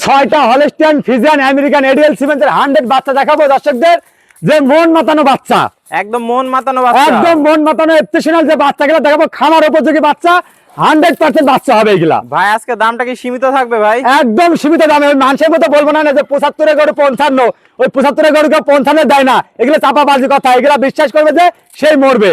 ছয়টা Holstein Friesian American ADL সিমেন্সের 100 বাচ্চা দেখাবো দর্শকদের, যে মন মাতানো বাচ্চা, একদম মন মাতানো বাচ্চা, একদম মন মাতানো এক্সেপশনাল যে বাচ্চাগুলো দেখাবো, খামার উপযোগী বাচ্চা, 100% বাচ্চা হবে এগুলা। ভাই আজকে দামটা কি সীমিত থাকবে ভাই? একদম সীমিত দামে, ওই মানুষের মতো বলবো না যে 75 গরু 55, ওই 75 গরুকে 55 দেয় না, এগুলো চাপাবাজি কথা, এগুলা বিশ্বাস করবে যে সেই মরবে।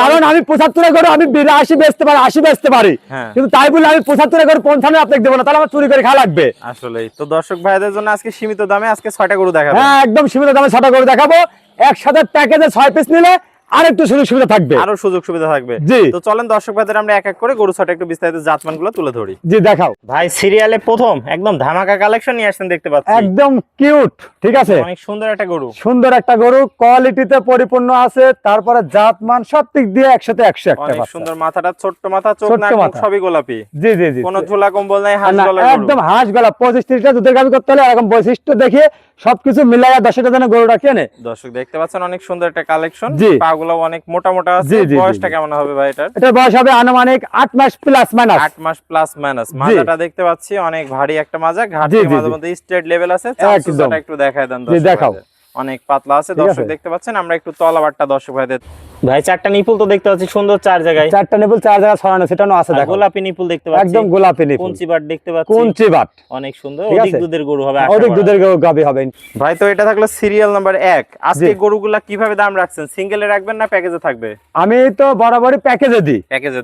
কারণ আমি 75 গরু আমি 82 বেচতে পারি, 80 বেচতে পারি, কিন্তু তাই বলে আমি 75 গরু 55 আপনাকে দেবো না, তাহলে আমার চুরি করে খাওয়া লাগবে। আসলে তো দর্শক ভাইদের জন্য আজকে সীমিত দামে আজকে 6টা গরু দেখাবো। হ্যাঁ একদম সীমিত দামে 6টা গরু দেখাবো, একসাথে প্যাকেজে 6 পিস নিলে আরেকটু সুযোগ সুবিধা থাকবে, আরো সুযোগ সুবিধা থাকবে। জি তো চলেন দর্শক ভাইদের আমরা এক এক করে গরু ছয়টা একটু বিস্তারিত জাতমানগুলো তুলে ধরি। জি দেখাও ভাই সিরিয়ালে প্রথম একদম ধামাকা কালেকশন নিয়ে আসছেন দেখতে পাচ্ছি, একদম কিউট, ঠিক আছে, অনেক সুন্দর একটা গরু, সুন্দর একটা গরু, কোয়ালিটিতে পরিপূর্ণ আছে, তারপরে জাতমান সব দিক দিয়ে 100 তে 100 একটা অনেক বাচ্চা। সুন্দর, মাথাটা ছোট্ট মাথা, চোখ নাক মুখ সবই গোলাপি। জি জি জি, কোনো ঝোলা কম্বল নাই, হাঁস গলা গরু, একদম হাঁস গলা। 25-30টা দুধের গাভী করতে হলে এরকম বৈশিষ্ট্য দেখিয়ে সবকিছু মিলাইয়া 10টা জন্য গরুটা কেনে। দর্শক দেখতে পাচ্ছেন অনেক সুন্দর একটা কালেকশন, জি পাগুলো অনেক মোটা মোটা আছে। বয়সটা কেমন হবে ভাই এটার? এটার বয়স হবে আনুমানিক 8 মাস প্লাস মাইনাস, 8 মাস প্লাস মাইনাস। মাজাটা দেখতে পাচ্ছি অনেক ভারী একটা মাজা, ঘাটের মাঝে মধ্যে স্ট্রেট লেভেল আছে। চামচুটা একটু দেখায় দেন দর্শক, দেখাও, অনেক পাতলা আছে দর্শক দেখতে পাচ্ছেন। আমরা একটু তলাবারটা দর্শক ভাইদের, ভাই 4টা নিপুল তো দেখতে পাচ্ছি সুন্দর, 4 জায়গায় 4টা নিপুল 4 জায়গায় ছড়ানো, সেটাও আছে দেখো, গোলাপি নিপুল দেখতে পাচ্ছি, একদম গোলাপি নিপুল, কুঞ্চি বাট দেখতে পাচ্ছি, কুঞ্চি বাট অনেক সুন্দর, অধিক দুধের গরু হবে, অধিক দুধের গাভী হবে ভাই। তো এটা থাকলো সিরিয়াল নাম্বার 1। আজকে গরুগুলা কিভাবে দাম রাখছেন? সিঙ্গেলে রাখবেন না প্যাকেজে থাকবে? আমি তো বরাবরই প্যাকেজে দিই,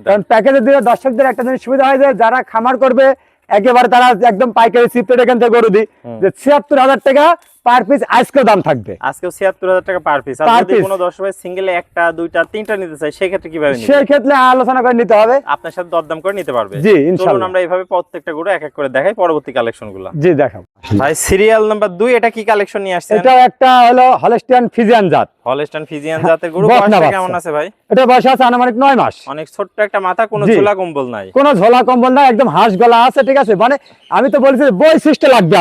কারণ প্যাকেজে দিলে দর্শকদের একটা জিনিস সুবিধা হয় যে যারা খামার করবে একেবারে তারা একদম পাইকারি সিফটেড এখান থেকে গরু দিই, যে 76,000 টাকা পার পিস আজকেও দাম থাকবে, আজকেও 76,000 টাকা পার পিস। আর যদি কোনো দর্শক ভাই সিঙ্গেলে একটা দুইটা তিনটা নিতে চায় সেই ক্ষেত্রে কিভাবে নিবে? সেই ক্ষেত্রে আলোচনা করে নিতে হবে, আপনার সাথে দরদাম করে নিতে পারবে। জি ইনশাআল্লাহ। চলুন আমরা এইভাবে প্রত্যেকটা গরু এক এক করে দেখাই পরবর্তী কালেকশনগুলো। জি দেখাও ভাই সিরিয়াল নাম্বার 2, এটা কি কালেকশন নিয়ে আসছেন? এটা একটা হলো হলস্টিয়ান ফ্রিজিয়ান জাত, হলস্টাইন ফ্রিজিয়ান জাতের গরু। বয়সটা কেমন আছে ভাই? এটা বয়স আছে আনুমানিক 9 মাস, অনেক ছোট্ট একটা মাথা, কোনো ঝোলা কম্বল নাই, কোনো ঝোলা কম্বল নাই, একদম হাঁস গলা আছে, ঠিক আছে। মানে আমি তো বলছি বৈশিষ্ট্য লাগবে,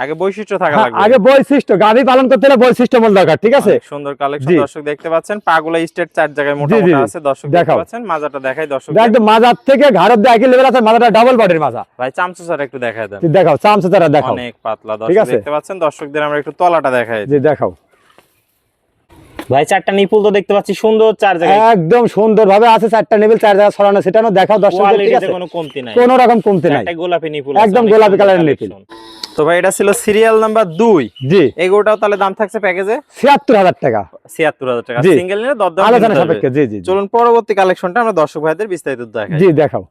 আগে বৈশিষ্ট্য থাকা লাগবে, আগে বৈশিষ্ট্য, গাভী পালন করতে হলে বৈশিষ্ট্য মূল দরকার, ঠিক আছে। সুন্দর কালেকশন দর্শক দেখতে পাচ্ছেন, পাগুলা স্ট্রেট 4 জায়গায় মোটা মোটা আছে দর্শক দেখতে পাচ্ছেন। মাজাটা দেখাই দর্শক, একদম মাজার থেকে ঘাড় অবধি একই লেভেল আছে, মাজাটা ডাবল বডির মাজা। ভাই চামচুচারা একটু দেখায় দেন, দেখাও চামচুচারা দেখাও, অনেক পাতলা দর্শক দেখতে পাচ্ছেন। দর্শকদের আমরা একটু তলাটা দেখাই, জি দেখাও ভাই। 4টা নিপুল তো দেখতে পাচ্ছি সুন্দর, 4 জায়গায় একদম সুন্দরভাবে আছে, 4টা নিপুল 4 জায়গায় ছড়ানো ছিটানো, দেখাও দর্শকদের, ঠিক আছে, কোনো কমতি নাই, কোনো রকম কমতি নাই, একটা গোলাপি নিপুল, একদম গোলাপি কালারের নিপুল। তো ভাই এটা ছিল সিরিয়াল নাম্বার 2। জি এগুলোটাও তাহলে দাম থাকছে প্যাকেজে 76,000 টাকা, 76,000 টাকা সিঙ্গেল নিলে দরদাম আলোচনা সাপেক্ষে। জি জি, চলুন পরবর্তী কালেকশনটা আমরা দর্শক ভাইদের বিস্তারিত দেখাই। জি দেখাও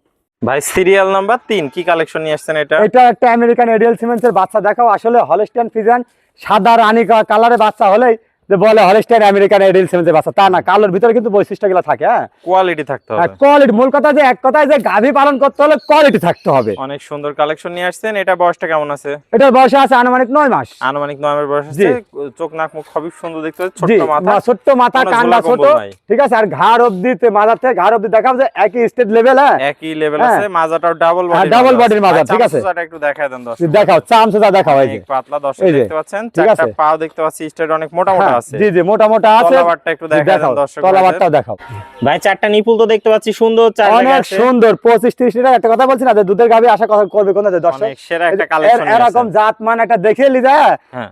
ভাই সিরিয়াল নাম্বার 3, কি কালেকশন নিয়ে আসছেন এটা? এটা একটা আমেরিকান এডিএল সিমেন্সের বাচ্চা দেখাও। আসলে হলস্টাইন ফ্রিজিয়ান সাদা রানী কালারের বাচ্চা হলেই যে বলে হলস্টাইন আমেরিকান এডিএল সিমেন্সের বাচ্চা, তা না, কালোর ভিতরে কিন্তু বৈশিষ্ট্যগুলো থাকে। হ্যাঁ কোয়ালিটি থাকতে হবে, কোয়ালিটি মূল কথা, যে এক কথায় যে গাভী পালন করতে হলে কোয়ালিটি থাকতে হবে। অনেক সুন্দর কালেকশন নিয়ে আসছেন। এটা বয়সটা কেমন আছে? এটার বয়স আছে আনুমানিক 9 মাস, আনুমানিক 9 মাস বয়স আছে। চোখ নাক মুখ খুবই সুন্দর দেখতে পাচ্ছেন, ছোট্ট মাথা, কান্না ছোট, ঠিক আছে। আর ঘাড় অবধি, মাথা থেকে ঘাড় অবধি দেখাও যে একই স্টেট লেভেল, একই লেভেল আছে। মাজাটাও ডাবল বডির মাজা, ঠিক আছে। চামচুচাটা একটু দেখায় দেন দর্শক, দেখাও চামচুচা দেখাও, এই যে পাতলা দর্শক দেখতে পাচ্ছেন। 4টা পাও দেখতে পাচ্ছি স্টেট অনেক মোটা মোটা আছে, জি জি মোটা মোটা আছে। তলাবারটা একটু দেখায় দেন দর্শক, তলাবারটা দেখাও ভাই। 4টা নিপুল তো দেখতে পাচ্ছি সুন্দর, 4 জায়গা আছে, অনেক সুন্দর। 25-30 লিটার একটা কথা বলছি না, যে দুধের গাভী আশা করবে কোন দর্শক, অনেক সেরা একটা কালেকশন এরকম জাত মান একটা দেখে লিজা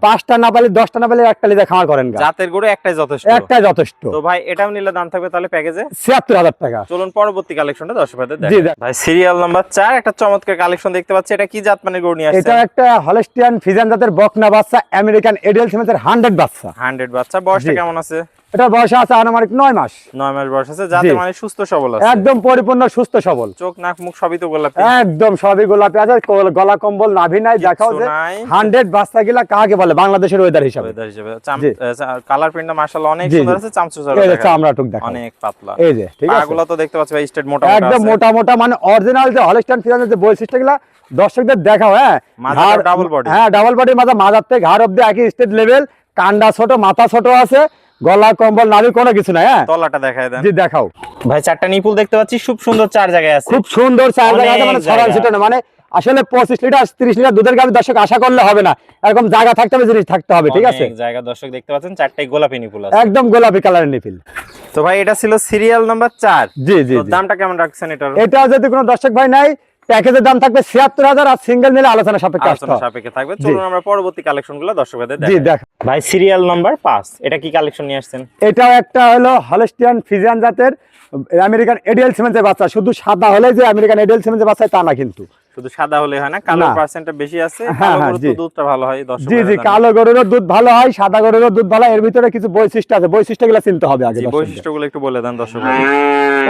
5টা না পালি 10টা না পালি একটা লিজা খামার করেন, জাতের গরু একটাই যথেষ্ট, একটাই যথেষ্ট। তো ভাই এটাও নিলে দাম থাকবে তাহলে প্যাকেজে 76,000 টাকা। চলুন পরবর্তী কালেকশনটা দর্শক ভাইদের দেখাই। ভাই সিরিয়াল নাম্বার 4, একটা চমৎকার কালেকশন দেখতে পাচ্ছি। এটা কি জাত মানের গরু নিয়ে আসছেন? এটা একটা হলস্টিয়ান ফ্রিজিয়ান জাতের বকনা বাচ্চা, আমেরিকান এডিএল সিমেন্সের 100 বাচ্চা। 100 বাচ্চা। বয়সটা কেমন আছে? এটা বয়স আছে আনুমানিক 9 মাস, 9 মাস বয়স আছে। জাতে মানে সুস্থ সবল আছে, একদম পরিপূর্ণ সুস্থ সবল। চোখ নাক মুখ সবই তো গোলাপি, একদম সবই গোলাপি আছে, গলা কম্বল নাভি নাই। দেখাও যে 100 বাচ্চা গিলা কাকে বলে বাংলাদেশের ওয়েদার হিসাবে। কালার প্রিন্টটা মাশাআল্লাহ অনেক সুন্দর আছে। চামচুচারা এই যে চামড়াটুক দেখো, অনেক পাতলা, এই যে ঠিক আছে। পাগুলো তো দেখতে পাচ্ছি ভাই স্টেট মোটা মোটা আছে, একদম মোটা মোটা, মানে অরিজিনাল যে হলস্টাইন ফ্রিজিয়ানের যে বৈশিষ্ট্যগুলা দর্শকদের দেখাও। মাথাটা ডাবল বডি, ডাবল বডি মাজা, মাজার থেকে ঘাড় অবধি একই স্টেট লেভেল, কান্ডা ছোট, মাথা ছোট আছে, গলা কম্বল নাভি কোনো কিছু নাই। তলাটা দেখায় দেন, জি দেখাও ভাই। 4টা নিপুল দেখতে পাচ্ছি খুব সুন্দর, 4 জায়গায় আছে, খুব সুন্দর 4 জায়গা আছে, মানে ছড়ান ছিটানো। মানে আসলে 25 লিটার 30 লিটার দুধের গাভী দর্শক আশা করলে হবে না, এরকম জায়গা থাকতে হবে, জিনিস থাকতে হবে, ঠিক আছে। জায়গা দর্শক দেখতে পাচ্ছেন 4টাই গোলাপি নিপুল আছে, একদম গোলাপি কালারের নিপিল। তো ভাই এটা ছিল সিরিয়াল নাম্বার 4। জি জি, দামটা কেমন রাখছেন এটার? এটা যদি কোনো দর্শক ভাই নাই প্যাকেজের দাম থাকবে ৭৬,০০০, আর সিঙ্গেল নিলে আলোচনা সাপেক্ষে আসতে হবে। সাপেক্ষে থাকবে। চলুন আমরা পরবর্তী কালেকশনগুলো দর্শকদের জি দেখাই। দেখ ভাই সিরিয়াল নাম্বার 5, এটা কি কালেকশন নিয়ে আসছেন? এটাও একটা হলো হলস্টিয়ান ফ্রিজিয়ান জাতের আমেরিকান এডিএল সিমেন্সের বাচ্চা। শুধু সাদা হলে যে আমেরিকান এডিএল সিমেন্সের বাচ্চা তা না, কিন্তু শুধু সাদা হলে হয় না, কালো পার্সেন্টটা বেশি আছে। হ্যাঁ, কালো গরুর জি। তো দুধটা ভালো হয় দর্শক। জি জি, কালো গরুরও দুধ ভালো হয়, সাদা গরুরও দুধ ভালো হয়। এর ভিতরে কিছু বৈশিষ্ট্য আছে, বৈশিষ্ট্যগুলো চিনতে হবে আগে। বৈশিষ্ট্যগুলো একটু বলে দেন দর্শক।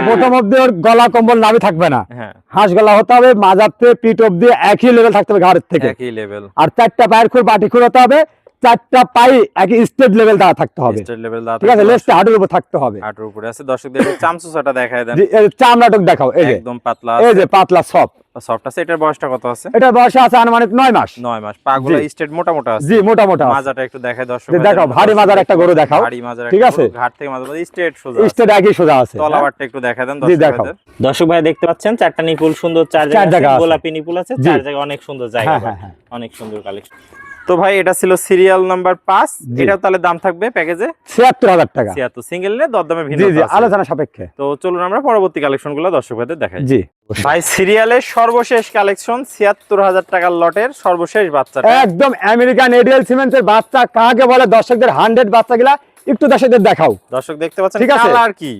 প্রথম অব্দি ওর গলা কম্বল নাভি থাকবে না, হ্যাঁ, হাঁস গলা হতে হবে, মাজাতে পিঠ অব্দি একই লেভেল থাকতে হবে ঘাড়ের থেকে, একই লেভেল। আর 4টা পায়ের খুর বাটি খুর হতে হবে, 4টা পাই একই স্টেট লেভেল দেওয়া থাকতে হবে। স্টেট লেভেল দাঁত, ঠিক আছে, লেজটা হাঁটুর উপর থাকতে হবে। হাঁটুর উপরে আছে। দর্শকদের চামচুসাটা দেখায় দেন। জি, এই চামড়াটুক দেখাও, এই যে একদম পাতলা এই আছে, যে পাতলা সফট। সফট আছে। এটার বয়সটা কত আছে? এটা বয়স আছে আনুমানিক 9 মাস। 9 মাস। পাগুলো জি। স্টেট মোটা মোটা আছে। জি, মোটা মোটা আছে। মাজাটা একটু দেখায় দর্শক। যে দেখাও, ভারী মাজার একটা গরু দেখাও। ভারী মাজার ঠিক একটা আছে, গরু, ঘাট থেকে মাজা স্ট্রেট সোজা আছে। স্টেট একই সোজা আছে। তলাবারটা একটু দেখায় দেন জি, দর্শক দেখাও। ভাইদের। দর্শক ভাই দেখতে পাচ্ছেন চারটা নিপুল সুন্দর, চার জায়গা জায়গা আছে। গোলাপি নিপুল আছে, জি। চার জায়গা অনেক সুন্দর জায়গা। হ্যাঁ, হ্যাঁ, হ্যাঁ। অনেক সুন্দর কালেকশন। তো ভাই এটা ছিল সিরিয়াল নাম্বার 5। জি। এটাও তাহলে দাম থাকবে প্যাকেজে ৭৬,০০০ টাকা। 76। সিঙ্গেল নিলে দরদামে জি ভিন্নতা জি, আছে। আলোচনা সাপেক্ষে। তো চলুন আমরা পরবর্তী কালেকশনগুলো দর্শক ভাইদের দেখাই। জি ভাই সিরিয়ালের সর্বশেষ কালেকশন ৭৬,০০০ টাকার লটের সর্বশেষ বাচ্চাটা। একদম আমেরিকান এডিএল সিমেন্সের বাচ্চা কাকে বলে, দর্শকদের 100 বাচ্চাগুলা একটু দর্শকদের দেখাও। দর্শক দেখতে পাচ্ছেন ঠিক আছে। কালার কি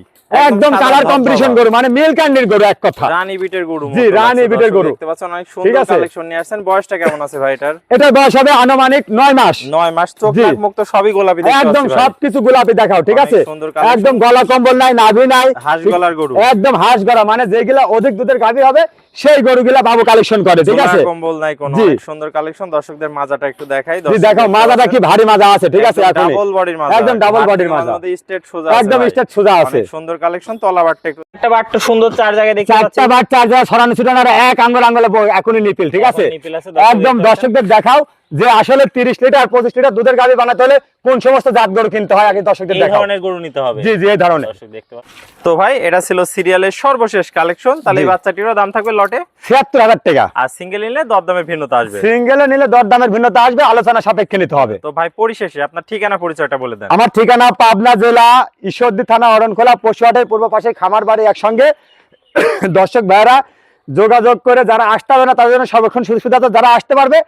একদম কালার কম্পিটিশন গরু, মানে মিল ক্যান্ডির গরু এক কথা। রানী বিটের গরু। জি, রানী বিটের গরু দেখতে পাচ্ছেন অনেক ঠিক সুন্দর আছে। কালেকশন নিয়ে আসছেন। বয়সটা কেমন আছে ভাই এটার? এটার বয়স হবে আনুমানিক 9 মাস। 9 মাস। চোখ জি। নাক মুখ তো সবই গোলাপি দেখতে একদম পাচ্ছি ভাই। সবকিছু গোলাপি দেখাও। ঠিক অনেক আছে, সুন্দর কালেকশন। একদম গলা কম্বল নাই, নাভি নাই, হাঁস গলার গরু। একদম হাঁস গলা, মানে যেগুলা অধিক দুধের গাভী হবে সেই গরুগুলা বাবু কালেকশন করে। ঠিক আছে, ঝোলা কম্বল নাই কোনো। জি। অনেক সুন্দর কালেকশন। দর্শকদের মাজাটা একটু দেখাই। জি দেখাও, মাজাটা কি ভারী মাজা আছে। ঠিক আছে, এখন ডাবল বডির মাজা। একদম ডাবল বডির মাজা, স্ট্রেট সোজা একদম স্টেট সোজা আছে। অনেক সুন্দর কালেকশন। তলাবারটা একটু, একটা বারটা সুন্দর, চার জায়গায় দেখতে পাচ্ছি। 4টা বার 4 জায়গা ছড়ানো ছিটানো, আর এক আঙ্গুল আঙ্গুলে এখনই নিপিল। ঠিক আছে, এখন নিপিল আছে, দর্শক একদম দেখতে দর্শকদের দেখাও যে আসলে 30 লিটার 25 লিটার দুধের গাভী বানাতে হলে কোন সমস্ত জাত গরু কিনতে হয় আগে দর্শকদের এই দেখাও। ধরনের গরু নিতে হবে। জি জি, এই ধরনের। দর্শক দেখতে পাচ্ছেন। তো ভাই এটা ছিল সিরিয়ালের সর্বশেষ কালেকশন। তাহলে এই জি। বাচ্চাটিরও দাম থাকবে লটে ৭৬,০০০ টাকা। আর সিঙ্গেল নিলে দরদামে ভিন্নতা আসবে। সিঙ্গেলে নিলে দরদামের ভিন্নতা আসবে, আলোচনা সাপেক্ষে নিতে হবে। তো ভাই পরিশেষে আপনার ঠিকানা পরিচয়টা বলে দেন। আমার ঠিকানা পাবনা জেলা ঈশ্বরদী থানা অরণখোলা পশুহাটের পূর্ব পাশে খামার বাড়ি একসঙ্গে। দর্শক ভাইরা যোগাযোগ করে যারা আসতে হবে না তাদের জন্য সর্বক্ষণ সুযোগ সুবিধা আছে। যারা আসতে পারবে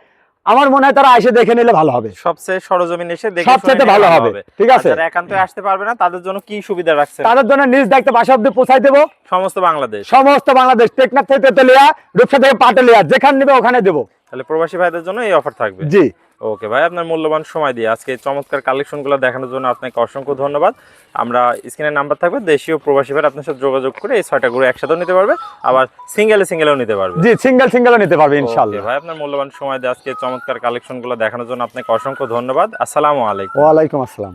আমার মনে হয় তারা এসে দেখে নিলে ভালো হবে, সবচেয়ে সরজমিন এসে দেখে সবচেয়ে ভালো হবে। ঠিক আছে, আর যারা একান্তই আসতে পারবে না তাদের জন্য কি সুবিধা রাখছেন? তাদের জন্য নিজ দায়িত্বে বাসা অব্দি পৌঁছাই দেবো। সমস্ত বাংলাদেশ, সমস্ত বাংলাদেশ, টেকনাফ থেকে তেতুলিয়া, রূপসা থেকে পাটুলিয়া, যেখানে নেবে ওখানে দেবো। তাহলে প্রবাসী ভাইদের জন্য এই অফার থাকবে। জি ওকে ভাই, আপনার মূল্যবান সময় দিয়ে আজকে এই চমৎকার কালেকশনগুলো দেখানোর জন্য আপনাকে অসংখ্য ধন্যবাদ। আমরা স্ক্রিনে নাম্বার থাকবে, দেশীয় প্রবাসী ভাই আপনার সাথে যোগাযোগ করে এই 6টা গরু একসাথেও নিতে পারবে, আবার সিঙ্গেলেও নিতে পারবে। জি, সিঙ্গেলও নিতে পারবে ইনশাআল্লাহ। ওকে ভাই, আপনার মূল্যবান সময় দিয়ে আজকে চমৎকার কালেকশনগুলো দেখানোর জন্য আপনাকে অসংখ্য ধন্যবাদ। আসসালামু আলাইকুম। ওয়ালাইকুম আসসালাম।